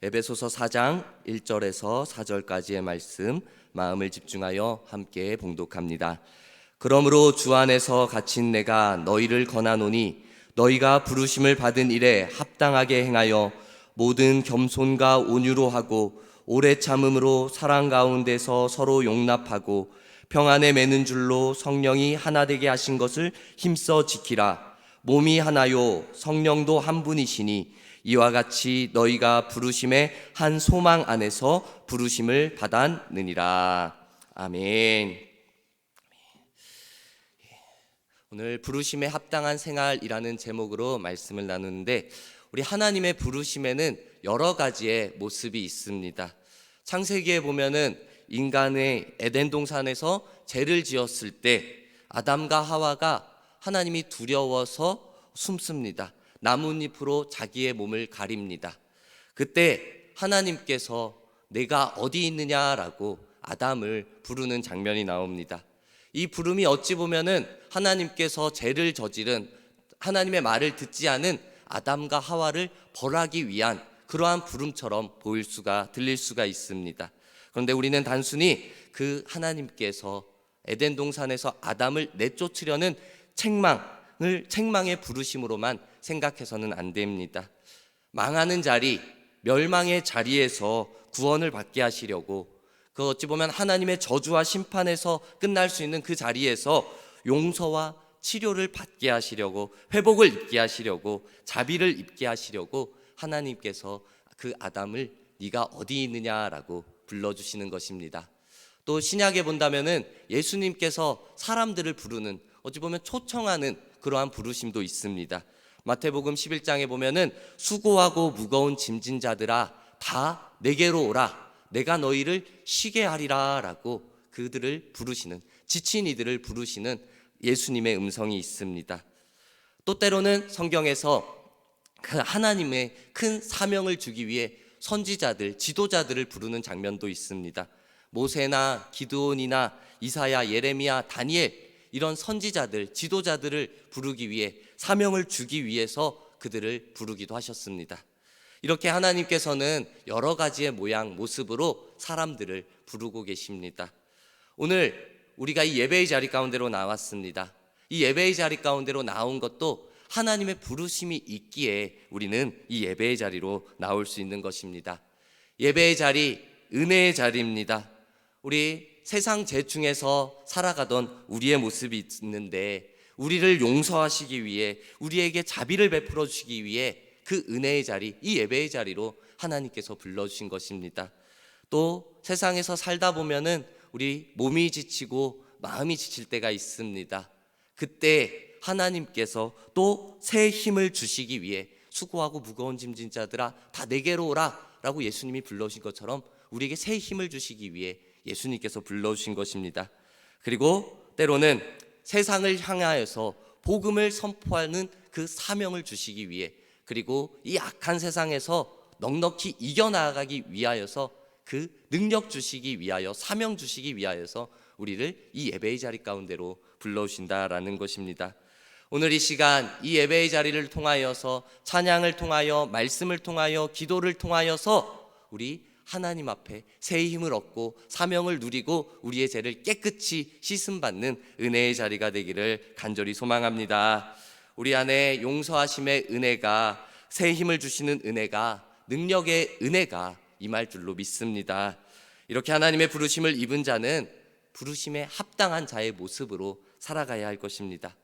에베소서 4장 1절에서 4절까지의 말씀 마음을 집중하여 함께 봉독합니다. 그러므로 주 안에서 갇힌 내가 너희를 권하노니 너희가 부르심을 받은 일에 합당하게 행하여 모든 겸손과 온유로 하고 오래 참음으로 사랑 가운데서 서로 용납하고 평안에 매는 줄로 성령이 하나 되게 하신 것을 힘써 지키라. 몸이 하나요 성령도 한 분이시니 이와 같이 너희가 부르심의 한 소망 안에서 부르심을 받았느니라. 아멘. 오늘 부르심에 합당한 생활이라는 제목으로 말씀을 나누는데, 우리 하나님의 부르심에는 여러 가지의 모습이 있습니다. 창세기에 보면은 인간의 에덴 동산에서 죄를 지었을 때 아담과 하와가 하나님이 두려워서 숨습니다. 나뭇잎으로 자기의 몸을 가립니다. 그때 하나님께서 내가 어디 있느냐라고 아담을 부르는 장면이 나옵니다. 이 부름이 어찌 보면은 하나님께서 죄를 저지른, 하나님의 말을 듣지 않은 아담과 하와를 벌하기 위한 그러한 부름처럼 들릴 수가 있습니다. 그런데 우리는 단순히 그 하나님께서 에덴 동산에서 아담을 내쫓으려는 책망의 부르심으로만 생각해서는 안 됩니다. 망하는 자리, 멸망의 자리에서 구원을 받게 하시려고, 그 어찌 보면 하나님의 저주와 심판에서 끝날 수 있는 그 자리에서 용서와 치료를 받게 하시려고, 회복을 입게 하시려고, 자비를 입게 하시려고 하나님께서 그 아담을 네가 어디 있느냐라고 불러주시는 것입니다. 또 신약에 본다면은 예수님께서 사람들을 부르는, 어찌 보면 초청하는 그러한 부르심도 있습니다. 마태복음 11장에 보면은 수고하고 무거운 짐진 자들아 다 내게로 오라, 내가 너희를 쉬게 하리라 라고 그들을 부르시는, 지친 이들을 부르시는 예수님의 음성이 있습니다. 또 때로는 성경에서 그 하나님의 큰 사명을 주기 위해 선지자들, 지도자들을 부르는 장면도 있습니다. 모세나 기드온이나 이사야, 예레미야, 다니엘, 이런 선지자들, 지도자들을 부르기 위해, 사명을 주기 위해서 그들을 부르기도 하셨습니다. 이렇게 하나님께서는 여러 가지의 모양, 모습으로 사람들을 부르고 계십니다. 오늘 우리가 이 예배의 자리 가운데로 나왔습니다. 이 예배의 자리 가운데로 나온 것도 하나님의 부르심이 있기에 우리는 이 예배의 자리로 나올 수 있는 것입니다. 예배의 자리, 은혜의 자리입니다. 우리 세상 죄중에서 살아가던 우리의 모습이 있는데, 우리를 용서하시기 위해, 우리에게 자비를 베풀어 주시기 위해 그 은혜의 자리, 이 예배의 자리로 하나님께서 불러주신 것입니다. 또 세상에서 살다 보면은 우리 몸이 지치고 마음이 지칠 때가 있습니다. 그때 하나님께서 또 새 힘을 주시기 위해 수고하고 무거운 짐진 자들아 다 내게로 오라 라고 예수님이 불러주신 것처럼 우리에게 새 힘을 주시기 위해 예수님께서 불러주신 것입니다. 그리고 때로는 세상을 향하여서 복음을 선포하는 그 사명을 주시기 위해, 그리고 이 악한 세상에서 넉넉히 이겨나가기 위하여서 그 능력 주시기 위하여, 사명 주시기 위하여서 우리를 이 예배의 자리 가운데로 불러주신다라는 것입니다. 오늘 이 시간 이 예배의 자리를 통하여서, 찬양을 통하여, 말씀을 통하여, 기도를 통하여서 우리 하나님 앞에 새 힘을 얻고 사명을 누리고 우리의 죄를 깨끗이 씻음받는 은혜의 자리가 되기를 간절히 소망합니다. 우리 안에 용서하심의 은혜가, 새 힘을 주시는 은혜가, 능력의 은혜가 임할 줄로 믿습니다. 이렇게 하나님의 부르심을 입은 자는 부르심에 합당한 자의 모습으로 살아가야 할 것입니다.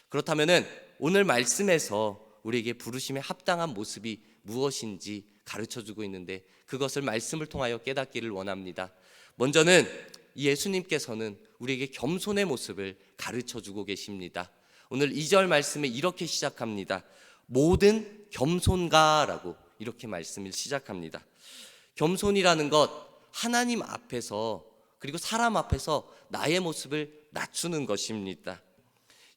그렇다면은 오늘 말씀에서 우리에게 부르심에 합당한 모습이 무엇인지 가르쳐주고 있는데, 그것을 말씀을 통하여 깨닫기를 원합니다. 먼저는 예수님께서는 우리에게 겸손의 모습을 가르쳐주고 계십니다. 오늘 2절 말씀에 이렇게 시작합니다. 모든 겸손가라고 이렇게 말씀을 시작합니다. 겸손이라는 것, 하나님 앞에서 그리고 사람 앞에서 나의 모습을 낮추는 것입니다.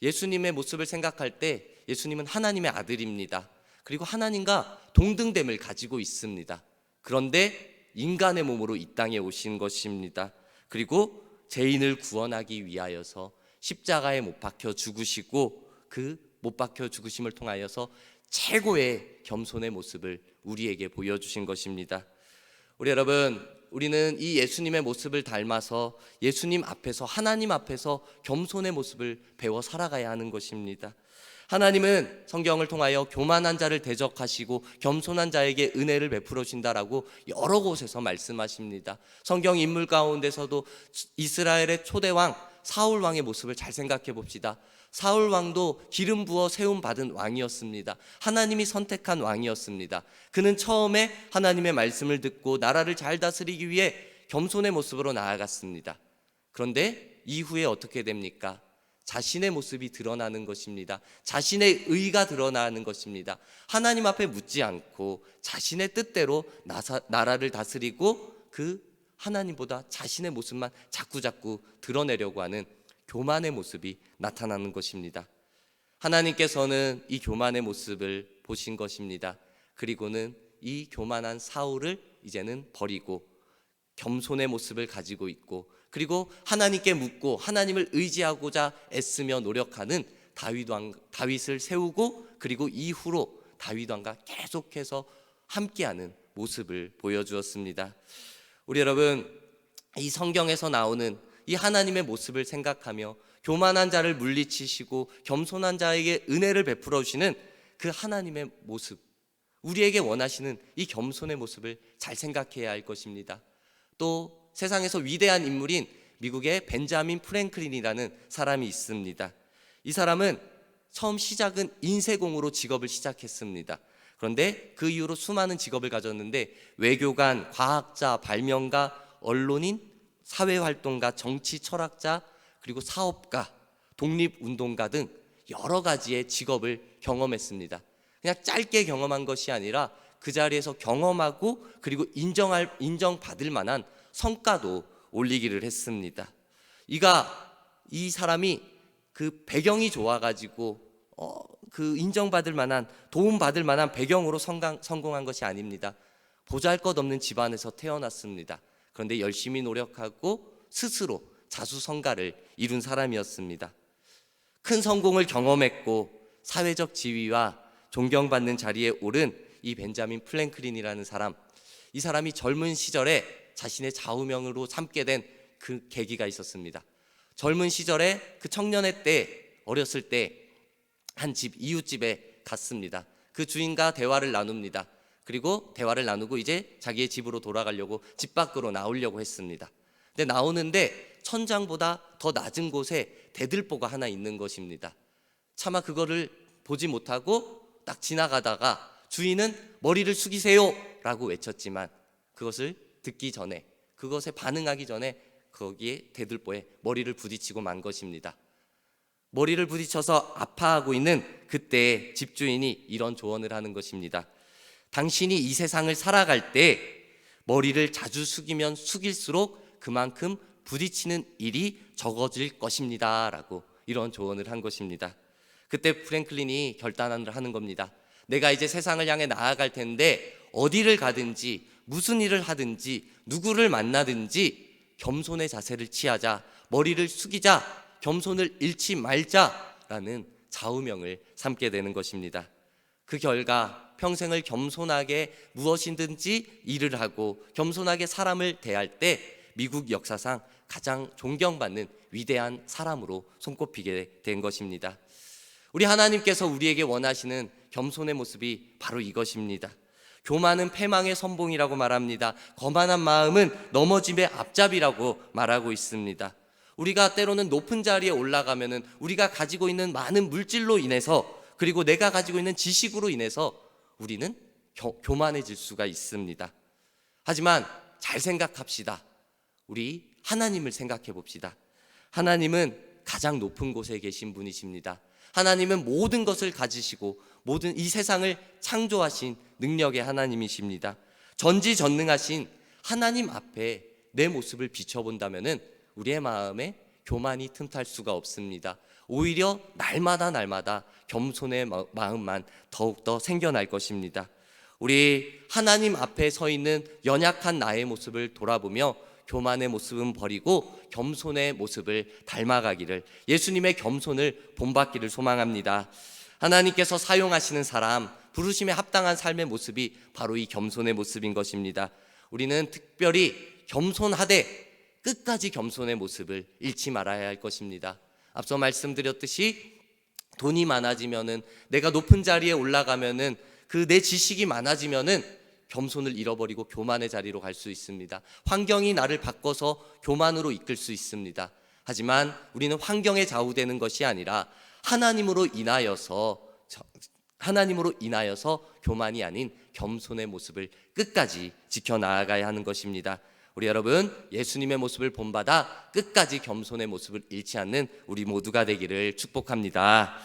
예수님의 모습을 생각할 때 예수님은 하나님의 아들입니다. 그리고 하나님과 동등됨을 가지고 있습니다. 그런데 인간의 몸으로 이 땅에 오신 것입니다. 그리고 죄인을 구원하기 위하여서 십자가에 못 박혀 죽으시고, 그 못 박혀 죽으심을 통하여서 최고의 겸손의 모습을 우리에게 보여주신 것입니다. 우리 여러분, 우리는 이 예수님의 모습을 닮아서 예수님 앞에서, 하나님 앞에서 겸손의 모습을 배워 살아가야 하는 것입니다. 하나님은 성경을 통하여 교만한 자를 대적하시고 겸손한 자에게 은혜를 베풀어 주신다라고 여러 곳에서 말씀하십니다. 성경 인물 가운데서도 이스라엘의 초대왕 사울 왕의 모습을 잘 생각해 봅시다. 사울 왕도 기름 부어 세움 받은 왕이었습니다. 하나님이 선택한 왕이었습니다. 그는 처음에 하나님의 말씀을 듣고 나라를 잘 다스리기 위해 겸손의 모습으로 나아갔습니다. 그런데 이후에 어떻게 됩니까? 자신의 모습이 드러나는 것입니다. 자신의 의가 드러나는 것입니다. 하나님 앞에 묻지 않고 자신의 뜻대로 나라를 다스리고 그 하나님보다 자신의 모습만 자꾸자꾸 드러내려고 하는 교만의 모습이 나타나는 것입니다. 하나님께서는 이 교만의 모습을 보신 것입니다. 그리고는 이 교만한 사울을 이제는 버리고 겸손의 모습을 가지고 있고, 그리고 하나님께 묻고 하나님을 의지하고자 애쓰며 노력하는 다윗을 세우고, 그리고 이후로 다윗 왕과 계속해서 함께하는 모습을 보여주었습니다. 우리 여러분, 이 성경에서 나오는 이 하나님의 모습을 생각하며 교만한 자를 물리치시고 겸손한 자에게 은혜를 베풀어 주시는 그 하나님의 모습, 우리에게 원하시는 이 겸손의 모습을 잘 생각해야 할 것입니다. 또 세상에서 위대한 인물인 미국의 벤자민 프랭클린이라는 사람이 있습니다. 이 사람은 처음 시작은 인쇄공으로 직업을 시작했습니다. 그런데 그 이후로 수많은 직업을 가졌는데 외교관, 과학자, 발명가, 언론인, 사회활동가, 정치 철학자, 그리고 사업가, 독립운동가 등 여러 가지의 직업을 경험했습니다. 그냥 짧게 경험한 것이 아니라 그 자리에서 경험하고 그리고 인정받을 만한 성과도 올리기를 했습니다. 이 사람이 그 배경이 좋아가지고 그 인정받을 만한, 도움받을 만한 배경으로 성공한 것이 아닙니다. 보잘것없는 집안에서 태어났습니다. 그런데 열심히 노력하고 스스로 자수성가를 이룬 사람이었습니다. 큰 성공을 경험했고 사회적 지위와 존경받는 자리에 오른 이 벤자민 프랭클린이라는 사람, 이 사람이 젊은 시절에 자신의 좌우명으로 삼게 된 그 계기가 있었습니다. 젊은 시절에 그 청년의 때, 어렸을 때 한 집, 이웃집에 갔습니다. 그 주인과 대화를 나눕니다. 그리고 대화를 나누고 이제 자기의 집으로 돌아가려고 집 밖으로 나오려고 했습니다. 근데 나오는데 천장보다 더 낮은 곳에 대들보가 하나 있는 것입니다. 차마 그거를 보지 못하고 딱 지나가다가 주인은 머리를 숙이세요 라고 외쳤지만 그것을 듣기 전에, 그것에 반응하기 전에 거기에 대들보에 머리를 부딪히고 만 것입니다. 머리를 부딪혀서 아파하고 있는 그때 집주인이 이런 조언을 하는 것입니다. 당신이 이 세상을 살아갈 때 머리를 자주 숙이면 숙일수록 그만큼 부딪히는 일이 적어질 것입니다 라고 이런 조언을 한 것입니다. 그때 프랭클린이 결단을 하는 겁니다. 내가 이제 세상을 향해 나아갈 텐데 어디를 가든지 무슨 일을 하든지 누구를 만나든지 겸손의 자세를 취하자, 머리를 숙이자, 겸손을 잃지 말자라는 좌우명을 삼게 되는 것입니다. 그 결과 평생을 겸손하게 무엇이든지 일을 하고 겸손하게 사람을 대할 때 미국 역사상 가장 존경받는 위대한 사람으로 손꼽히게 된 것입니다. 우리 하나님께서 우리에게 원하시는 겸손의 모습이 바로 이것입니다. 교만은 패망의 선봉이라고 말합니다. 거만한 마음은 넘어짐의 앞잡이라고 말하고 있습니다. 우리가 때로는 높은 자리에 올라가면은 우리가 가지고 있는 많은 물질로 인해서, 그리고 내가 가지고 있는 지식으로 인해서 우리는 교만해질 수가 있습니다. 하지만 잘 생각합시다. 우리 하나님을 생각해 봅시다. 하나님은 가장 높은 곳에 계신 분이십니다. 하나님은 모든 것을 가지시고 모든 이 세상을 창조하신 능력의 하나님이십니다. 전지전능하신 하나님 앞에 내 모습을 비춰본다면은 우리의 마음에 교만이 틈탈 수가 없습니다. 오히려 날마다 겸손의 마음만 더욱더 생겨날 것입니다. 우리 하나님 앞에 서 있는 연약한 나의 모습을 돌아보며 교만의 모습은 버리고 겸손의 모습을 닮아가기를, 예수님의 겸손을 본받기를 소망합니다. 하나님께서 사용하시는 사람, 부르심에 합당한 삶의 모습이 바로 이 겸손의 모습인 것입니다. 우리는 특별히 겸손하되 끝까지 겸손의 모습을 잃지 말아야 할 것입니다. 앞서 말씀드렸듯이 돈이 많아지면은, 내가 높은 자리에 올라가면은, 그 내 지식이 많아지면은 겸손을 잃어버리고 교만의 자리로 갈 수 있습니다. 환경이 나를 바꿔서 교만으로 이끌 수 있습니다. 하지만 우리는 환경에 좌우되는 것이 아니라 하나님으로 인하여서 교만이 아닌 겸손의 모습을 끝까지 지켜나가야 하는 것입니다. 우리 여러분, 예수님의 모습을 본받아 끝까지 겸손의 모습을 잃지 않는 우리 모두가 되기를 축복합니다.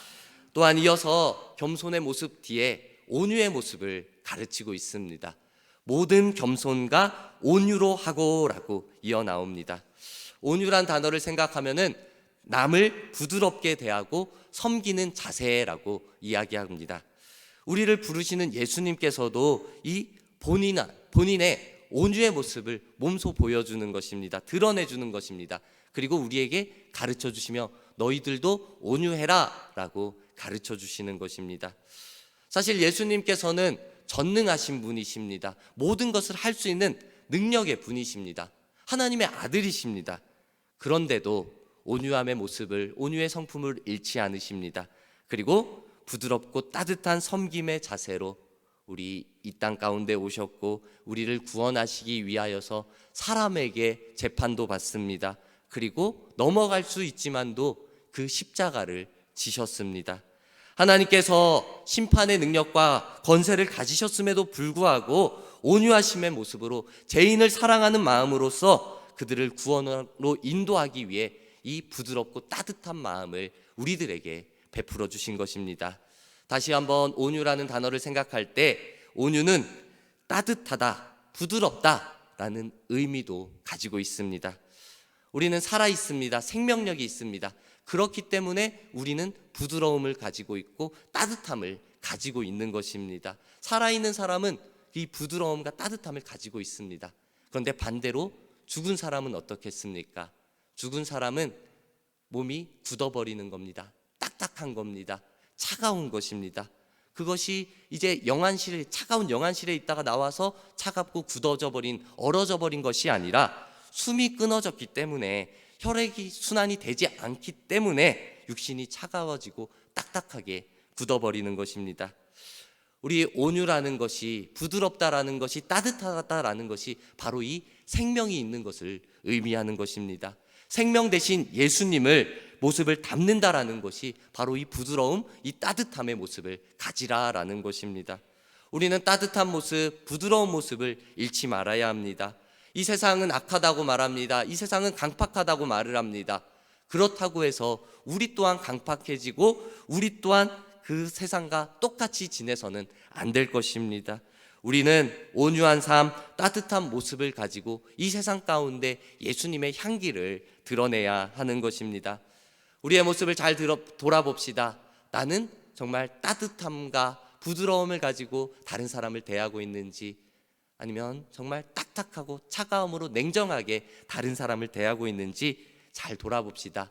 또한 이어서 겸손의 모습 뒤에 온유의 모습을 가르치고 있습니다. 모든 겸손과 온유로 하고라고 이어 나옵니다. 온유란 단어를 생각하면은 남을 부드럽게 대하고 섬기는 자세라고 이야기합니다. 우리를 부르시는 예수님께서도 이 본인의 온유의 모습을 몸소 보여주는 것입니다. 드러내주는 것입니다. 그리고 우리에게 가르쳐 주시며 너희들도 온유해라 라고 가르쳐 주시는 것입니다. 사실 예수님께서는 전능하신 분이십니다. 모든 것을 할 수 있는 능력의 분이십니다. 하나님의 아들이십니다. 그런데도 온유함의 모습을, 온유의 성품을 잃지 않으십니다. 그리고 부드럽고 따뜻한 섬김의 자세로 우리 이 땅 가운데 오셨고 우리를 구원하시기 위하여서 사람에게 재판도 받습니다. 그리고 넘어갈 수 있지만도 그 십자가를 지셨습니다. 하나님께서 심판의 능력과 권세를 가지셨음에도 불구하고 온유하심의 모습으로 죄인을 사랑하는 마음으로써 그들을 구원으로 인도하기 위해 이 부드럽고 따뜻한 마음을 우리들에게 베풀어 주신 것입니다. 다시 한번 온유라는 단어를 생각할 때 온유는 따뜻하다, 부드럽다라는 의미도 가지고 있습니다. 우리는 살아 있습니다. 생명력이 있습니다. 그렇기 때문에 우리는 부드러움을 가지고 있고 따뜻함을 가지고 있는 것입니다. 살아있는 사람은 이 부드러움과 따뜻함을 가지고 있습니다. 그런데 반대로 죽은 사람은 어떻겠습니까? 죽은 사람은 몸이 굳어버리는 겁니다. 딱딱한 겁니다. 차가운 것입니다. 그것이 이제 차가운 영안실에 있다가 나와서 차갑고 얼어져 버린 것이 아니라 숨이 끊어졌기 때문에 혈액이 순환이 되지 않기 때문에 육신이 차가워지고 딱딱하게 굳어버리는 것입니다. 우리 온유라는 것이, 부드럽다라는 것이, 따뜻하다라는 것이 바로 이 생명이 있는 것을 의미하는 것입니다. 생명 대신 예수님을 모습을 담는다라는 것이 바로 이 부드러움, 이 따뜻함의 모습을 가지라라는 것입니다. 우리는 따뜻한 모습, 부드러운 모습을 잃지 말아야 합니다. 이 세상은 악하다고 말합니다. 이 세상은 강팍하다고 말을 합니다. 그렇다고 해서 우리 또한 강팍해지고 우리 또한 그 세상과 똑같이 지내서는 안 될 것입니다. 우리는 온유한 삶, 따뜻한 모습을 가지고 이 세상 가운데 예수님의 향기를 드러내야 하는 것입니다. 우리의 모습을 잘 돌아봅시다. 나는 정말 따뜻함과 부드러움을 가지고 다른 사람을 대하고 있는지, 아니면 정말 딱딱하고 차가움으로 냉정하게 다른 사람을 대하고 있는지 잘 돌아봅시다.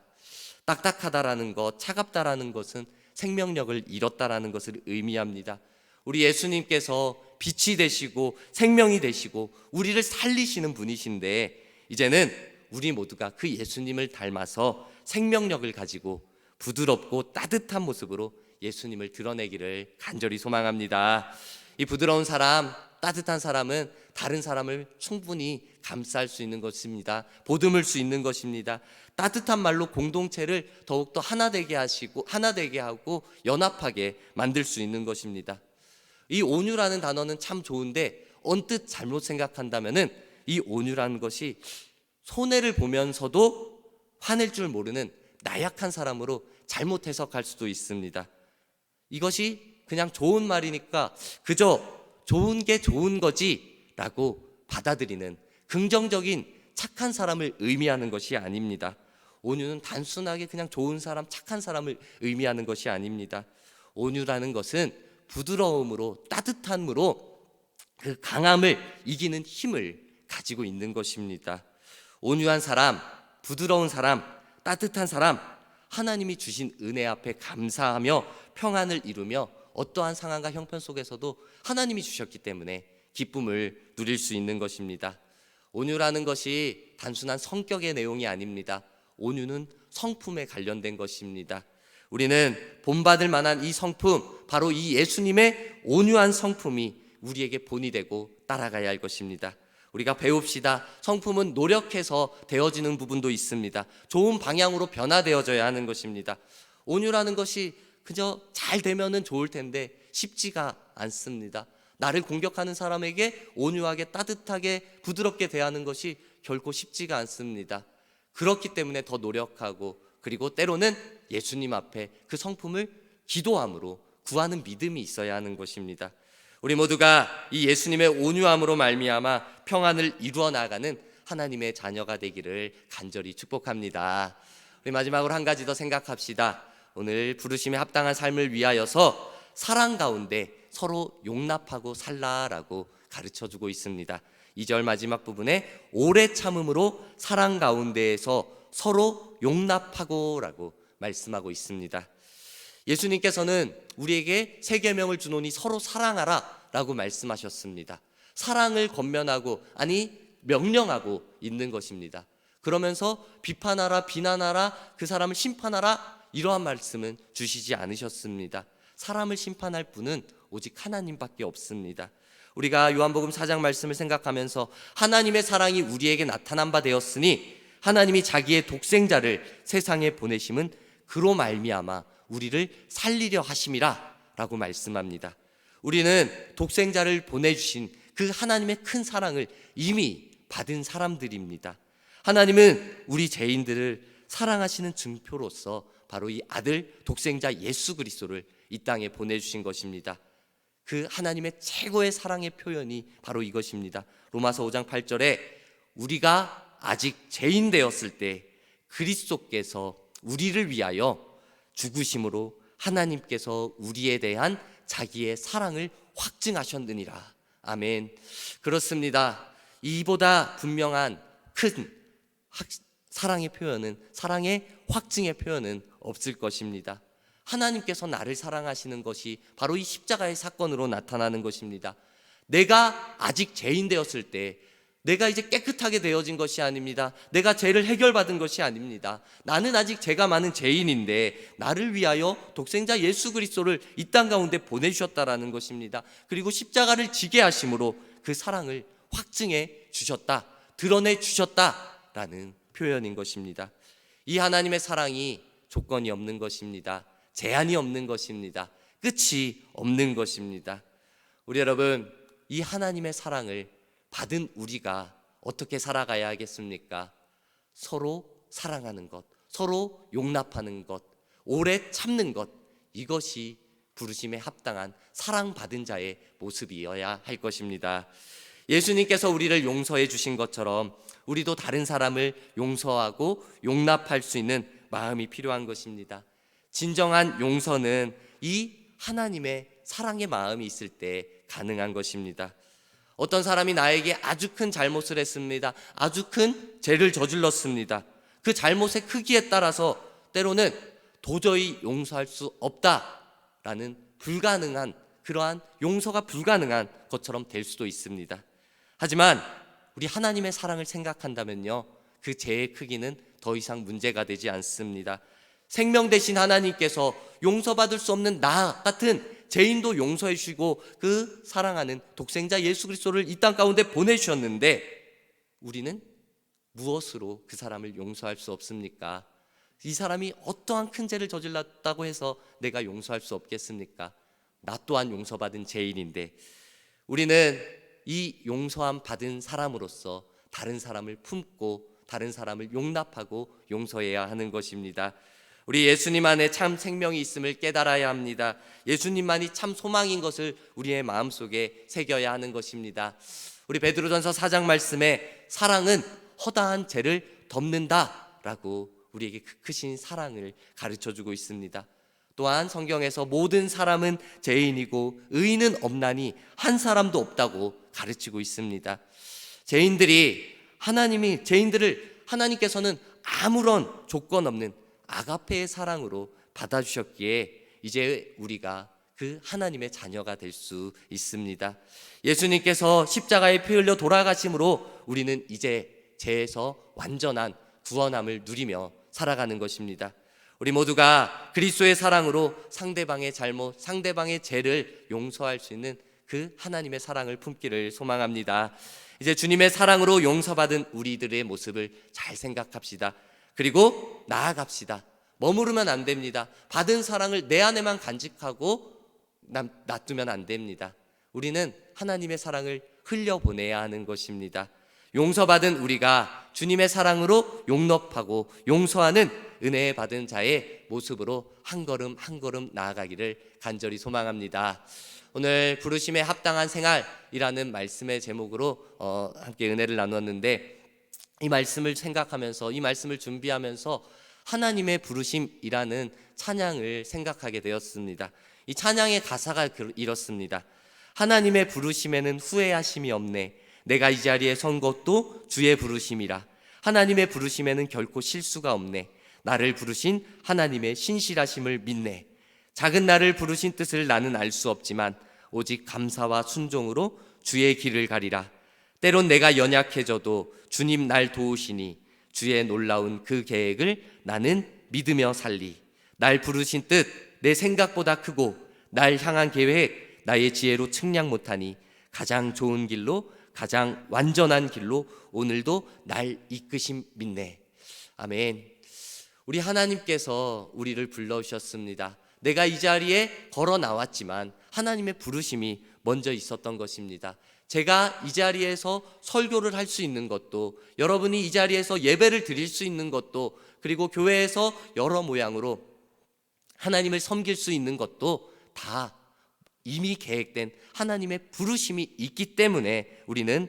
딱딱하다라는 것, 차갑다라는 것은 생명력을 잃었다라는 것을 의미합니다. 우리 예수님께서 빛이 되시고 생명이 되시고 우리를 살리시는 분이신데, 이제는 우리 모두가 그 예수님을 닮아서 생명력을 가지고 부드럽고 따뜻한 모습으로 예수님을 드러내기를 간절히 소망합니다. 이 부드러운 사람, 따뜻한 사람은 다른 사람을 충분히 감쌀 수 있는 것입니다. 보듬을 수 있는 것입니다. 따뜻한 말로 공동체를 더욱더 하나 되게 하고 연합하게 만들 수 있는 것입니다. 이 온유라는 단어는 참 좋은데 언뜻 잘못 생각한다면은 이 온유라는 것이 손해를 보면서도 화낼 줄 모르는 나약한 사람으로 잘못 해석할 수도 있습니다. 이것이 그냥 좋은 말이니까 그저 좋은 게 좋은 거지 라고 받아들이는 긍정적인 착한 사람을 의미하는 것이 아닙니다. 온유는 단순하게 그냥 좋은 사람, 착한 사람을 의미하는 것이 아닙니다. 온유라는 것은 부드러움으로, 따뜻함으로 그 강함을 이기는 힘을 가지고 있는 것입니다. 온유한 사람, 부드러운 사람, 따뜻한 사람, 하나님이 주신 은혜 앞에 감사하며 평안을 이루며 어떠한 상황과 형편 속에서도 하나님이 주셨기 때문에 기쁨을 누릴 수 있는 것입니다. 온유라는 것이 단순한 성격의 내용이 아닙니다. 온유는 성품에 관련된 것입니다. 우리는 본받을 만한 이 성품, 바로 이 예수님의 온유한 성품이 우리에게 본이 되고 따라가야 할 것입니다. 우리가 배웁시다. 성품은 노력해서 되어지는 부분도 있습니다. 좋은 방향으로 변화되어져야 하는 것입니다. 온유라는 것이 그저 잘 되면은 좋을 텐데 쉽지가 않습니다. 나를 공격하는 사람에게 온유하게 따뜻하게 부드럽게 대하는 것이 결코 쉽지가 않습니다. 그렇기 때문에 더 노력하고, 그리고 때로는 예수님 앞에 그 성품을 기도함으로 구하는 믿음이 있어야 하는 것입니다. 우리 모두가 이 예수님의 온유함으로 말미암아 평안을 이루어 나가는 하나님의 자녀가 되기를 간절히 축복합니다. 우리 마지막으로 한 가지 더 생각합시다. 오늘 부르심에 합당한 삶을 위하여서 사랑 가운데 서로 용납하고 살라라고 가르쳐주고 있습니다. 2절 마지막 부분에 오래 참음으로 사랑 가운데에서 서로 용납하고 라고 말씀하고 있습니다. 예수님께서는 우리에게 세 계명을 주노니 서로 사랑하라 라고 말씀하셨습니다. 사랑을 권면하고, 아니 명령하고 있는 것입니다. 그러면서 비판하라, 비난하라, 그 사람을 심판하라, 이러한 말씀은 주시지 않으셨습니다. 사람을 심판할 분은 오직 하나님밖에 없습니다. 우리가 요한복음 4장 말씀을 생각하면서 하나님의 사랑이 우리에게 나타난 바 되었으니 하나님이 자기의 독생자를 세상에 보내심은 그로 말미암아 우리를 살리려 하심이라 라고 말씀합니다. 우리는 독생자를 보내주신 그 하나님의 큰 사랑을 이미 받은 사람들입니다. 하나님은 우리 죄인들을 사랑하시는 증표로서 바로 이 아들 독생자 예수 그리스도를 이 땅에 보내주신 것입니다. 그 하나님의 최고의 사랑의 표현이 바로 이것입니다. 로마서 5장 8절에 우리가 아직 죄인 되었을 때 그리스도께서 우리를 위하여 죽으심으로 하나님께서 우리에 대한 자기의 사랑을 확증하셨느니라. 아멘. 그렇습니다. 이보다 분명한 큰 사랑의 표현은, 사랑의 확증의 표현은 없을 것입니다. 하나님께서 나를 사랑하시는 것이 바로 이 십자가의 사건으로 나타나는 것입니다. 내가 아직 죄인 되었을 때, 내가 이제 깨끗하게 되어진 것이 아닙니다. 내가 죄를 해결받은 것이 아닙니다. 나는 아직 죄가 많은 죄인인데 나를 위하여 독생자 예수 그리스도를 이 땅 가운데 보내주셨다라는 것입니다. 그리고 십자가를 지게 하심으로 그 사랑을 확증해 주셨다, 드러내 주셨다라는 표현인 것입니다. 이 하나님의 사랑이 조건이 없는 것입니다. 제한이 없는 것입니다. 끝이 없는 것입니다. 우리 여러분, 이 하나님의 사랑을 받은 우리가 어떻게 살아가야 하겠습니까? 서로 사랑하는 것, 서로 용납하는 것, 오래 참는 것, 이것이 부르심에 합당한 사랑받은 자의 모습이어야 할 것입니다. 예수님께서 우리를 용서해 주신 것처럼 우리도 다른 사람을 용서하고 용납할 수 있는 마음이 필요한 것입니다. 진정한 용서는 이 하나님의 사랑의 마음이 있을 때 가능한 것입니다. 어떤 사람이 나에게 아주 큰 잘못을 했습니다. 아주 큰 죄를 저질렀습니다. 그 잘못의 크기에 따라서 때로는 도저히 용서할 수 없다라는 불가능한, 그러한 용서가 불가능한 것처럼 될 수도 있습니다. 하지만 우리 하나님의 사랑을 생각한다면요, 그 죄의 크기는 더 이상 문제가 되지 않습니다. 생명 되신 하나님께서 용서받을 수 없는 나 같은 죄인도 용서해 주시고 그 사랑하는 독생자 예수 그리스도를 이 땅 가운데 보내주셨는데 우리는 무엇으로 그 사람을 용서할 수 없습니까? 이 사람이 어떠한 큰 죄를 저질렀다고 해서 내가 용서할 수 없겠습니까? 나 또한 용서받은 죄인인데 우리는 이 용서함 받은 사람으로서 다른 사람을 품고 다른 사람을 용납하고 용서해야 하는 것입니다. 우리 예수님 안에 참 생명이 있음을 깨달아야 합니다. 예수님만이 참 소망인 것을 우리의 마음속에 새겨야 하는 것입니다. 우리 베드로전서 4장 말씀에 사랑은 허다한 죄를 덮는다라고 우리에게 그 크신 사랑을 가르쳐주고 있습니다. 또한 성경에서 모든 사람은 죄인이고 의인은 없나니 한 사람도 없다고 가르치고 있습니다. 죄인들을 하나님께서는 아무런 조건 없는, 아가페의 사랑으로 받아주셨기에 이제 우리가 그 하나님의 자녀가 될 수 있습니다. 예수님께서 십자가에 피 흘려 돌아가심으로 우리는 이제 죄에서 완전한 구원함을 누리며 살아가는 것입니다. 우리 모두가 그리스도의 사랑으로 상대방의 잘못, 상대방의 죄를 용서할 수 있는 그 하나님의 사랑을 품기를 소망합니다. 이제 주님의 사랑으로 용서받은 우리들의 모습을 잘 생각합시다. 그리고 나아갑시다. 머무르면 안 됩니다. 받은 사랑을 내 안에만 간직하고 놔두면 안 됩니다. 우리는 하나님의 사랑을 흘려보내야 하는 것입니다. 용서받은 우리가 주님의 사랑으로 용납하고 용서하는 은혜 받은 자의 모습으로 한 걸음 한 걸음 나아가기를 간절히 소망합니다. 오늘 부르심에 합당한 생활이라는 말씀의 제목으로 함께 은혜를 나누었는데, 이 말씀을 생각하면서, 이 말씀을 준비하면서 하나님의 부르심이라는 찬양을 생각하게 되었습니다. 이 찬양의 가사가 이렇습니다. 하나님의 부르심에는 후회하심이 없네. 내가 이 자리에 선 것도 주의 부르심이라. 하나님의 부르심에는 결코 실수가 없네. 나를 부르신 하나님의 신실하심을 믿네. 작은 나를 부르신 뜻을 나는 알 수 없지만 오직 감사와 순종으로 주의 길을 가리라. 때론 내가 연약해져도 주님 날 도우시니 주의 놀라운 그 계획을 나는 믿으며 살리. 날 부르신 뜻 내 생각보다 크고 날 향한 계획 나의 지혜로 측량 못하니 가장 좋은 길로, 가장 완전한 길로 오늘도 날 이끄심 믿네. 아멘. 우리 하나님께서 우리를 불러오셨습니다. 내가 이 자리에 걸어 나왔지만 하나님의 부르심이 먼저 있었던 것입니다. 제가 이 자리에서 설교를 할 수 있는 것도, 여러분이 이 자리에서 예배를 드릴 수 있는 것도, 그리고 교회에서 여러 모양으로 하나님을 섬길 수 있는 것도 다 이미 계획된 하나님의 부르심이 있기 때문에 우리는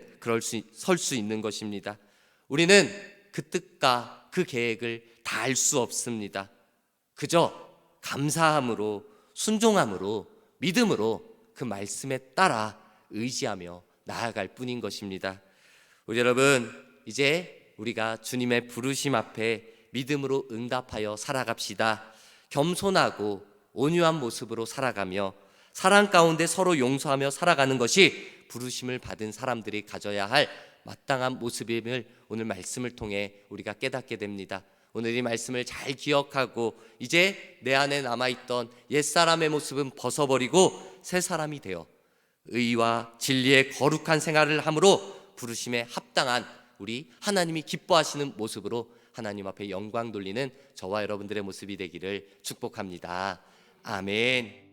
설 수 있는 것입니다. 우리는 그 뜻과 그 계획을 다 알 수 없습니다. 그저 감사함으로, 순종함으로, 믿음으로 그 말씀에 따라 의지하며 나아갈 뿐인 것입니다. 우리 여러분, 이제 우리가 주님의 부르심 앞에 믿음으로 응답하여 살아갑시다. 겸손하고 온유한 모습으로 살아가며 사랑 가운데 서로 용서하며 살아가는 것이 부르심을 받은 사람들이 가져야 할 마땅한 모습임을 오늘 말씀을 통해 우리가 깨닫게 됩니다. 오늘 이 말씀을 잘 기억하고 이제 내 안에 남아있던 옛사람의 모습은 벗어버리고 새 사람이 되어 의와 진리의 거룩한 생활을 함으로 부르심에 합당한 우리 하나님이 기뻐하시는 모습으로 하나님 앞에 영광 돌리는 저와 여러분들의 모습이 되기를 축복합니다. 아멘.